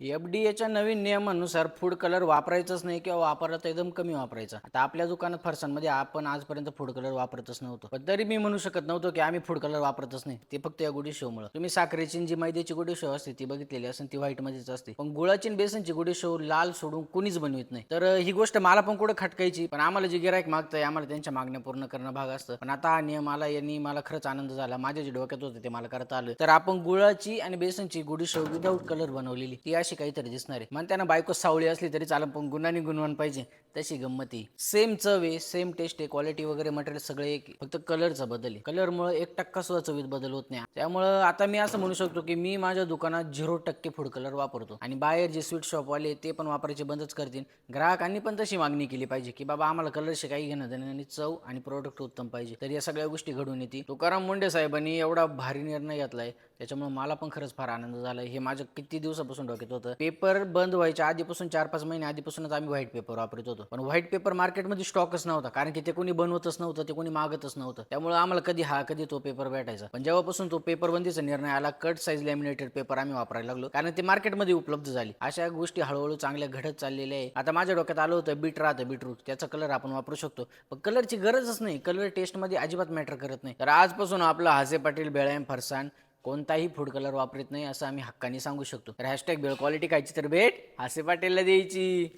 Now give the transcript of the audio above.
एफडीएच्या नवीन नियमानुसार food colour वापरायचंच नाही किंवा वापरला तर एकदम कमी वापरायचा. आता आपल्या दुकानात फरसांमध्ये आपण आजपर्यंत फूड कलर वापरतच नव्हतो. पण तरी मी म्हणू शकत नव्हतो की आम्ही फूड कलर वापरतच नाही. ते फक्त या गुडी शोमुळे. तुम्ही साखरेची जी मैद्याची गुडी शो असते ती बघितलेली असेल, ती व्हाईट मध्येच असते. पण गुळाची आणि बेसनची गुडी शो लाल सोडून कुणीच बनवित नाही. तर ही गोष्ट मला पण कुठं खटकायची. पण आम्हाला जे गिराईक मागतंय आम्हाला त्यांच्या मागण्या पूर्ण करणं भाग असतं. पण आता हा नियम आला यांनी मला खरंच आनंद झाला. माझ्या जे डोक्यात होतं ते मला करता आलं. तर आपण गुळाची आणि बेसनची गुडी शो विदाऊट कलर बनवलेली ती अशी काहीतरी दिसणार आहे. म्हणते ना बायको सावळी असली तरी चालेल पण गुणांनी गुणवान पाहिजे, तशी गंमत आहे. सेम चव आहे, सेम टेस्ट आहे, क्वालिटी वगैरे मटेरियल सगळे एक, फक्त कलरचा बदल आहे. कलरमुळे 1% सुद्धा चवीत बदल होत नाही. त्यामुळं आता मी असं म्हणू शकतो की मी माझ्या दुकानात 0% फूड कलर वापरतो आणि बाहेर जे स्वीट शॉपवाले ते पण वापरायचे बंदच करतील. ग्राहकांनी पण तशी मागणी केली पाहिजे की बाबा आम्हाला कलरशी काही घेणं देणं आणि चव आणि प्रोडक्ट उत्तम पाहिजे. तर या सगळ्या गोष्टी घडून येतील. तुकाराम मुंडे साहेबांनी एवढा भारी निर्णय घेतलाय त्याच्यामुळे मला पण खरंच फार आनंद झाला. हे माझ्या किती दिवसापासून डोक्यात होतं. पेपर बंद व्हायच्या आधीपासून 4-5 महिने आधीपासूनच आम्ही व्हाईट पेपर वापरत होतो. पण व्हाईट पेपर मार्केटमध्ये स्टॉकच नव्हता, कारण की ते कोणी बनवतच नव्हतं, ते कोणी मागतच नव्हतं. त्यामुळे आम्हाला कधी तो पेपर भेटायचा. पण जेव्हापासून तो पेपर बंदीचा निर्णय आला, कट साईज लॅमिनेटेड पेपर आम्ही वापरायला लागलो, कारण ते मार्केटमध्ये उपलब्ध झाली. अशा गोष्टी हळूहळू चांगल्या घडत चाललेल्या आहे. आता माझ्या डोक्यात आलं होतं बीट राहतं, बीटरूट त्याचा कलर आपण वापरू शकतो. पण कलरची गरजच नाही. कलर टेस्टमध्ये अजिबात मॅटर करत नाही. तर आजपासून आपलं हासे पाटील बेळ्याम फरसाण कोणताही फूड कलर वापरत नाही असं आम्ही हक्काने सांगू शकतो. तर हॅशटॅग बेळ क्वालिटी खायची तर भेट हासे पाटीलला द्यायची.